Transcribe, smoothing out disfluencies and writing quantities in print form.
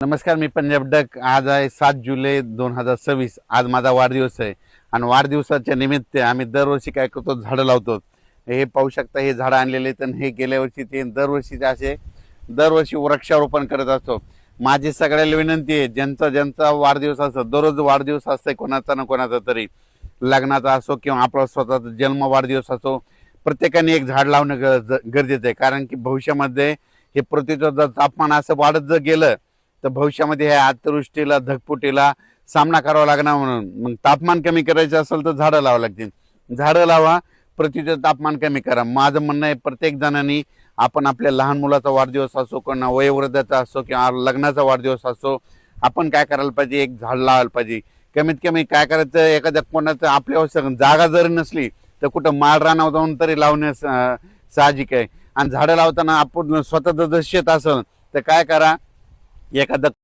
नमस्कार, मी पंजाब डक। आज आहे 7 जुलै 2026। आज माझा वाढदिवस आहे आणि वाढदिवसाच्या निमित्त आम्ही दरवर्षी काय करतो, झाडं लावतो। हे पाहू शकता, हे झाडं आणलेले तर हे गेल्या वर्षी ते दरवर्षीचे असे दरवर्षी वृक्षारोपण करत असतो। माझी सगळ्याला विनंती आहे, ज्यांचा ज्यांचा वाढदिवस असतो, दररोज वाढदिवस असतो कोणाचा ना कोणाचा तरी, लग्नाचा असो किंवा आपला स्वतःचा जन्म वाढदिवस असो, प्रत्येकाने एक झाड लावणं गरजेचं आहे। कारण की भविष्यामध्ये हे पृथ्वीचं जर तापमान असं वाढत जर गेलं तर भविष्यामध्ये ह्या अतिवृष्टीला धगफुटीला सामना करावा लागणार। म्हणून मग तापमान कमी करायचं असेल तर झाडं लावावं लागतील। झाडं लावा, पृथ्वीचं तापमान कमी करा। माझं म्हणणं आहे, प्रत्येक जणांनी आपण आपल्या लहान मुलाचा वाढदिवस असो, कोणा वयोवृद्धाचा असो किंवा लग्नाचा वाढदिवस असो, आपण काय करायला पाहिजे, एक झाड लावायला पाहिजे। कमीत कमी काय करायचं, एखाद्या कोणाचं आपल्यावर जागा जरी नसली तर कुठं माळ रानावर जाऊन तरी लावणे साहजिक आहे। आणि झाडं लावताना आपण स्वतःचं जर शेत असेल तर काय करा, एखादं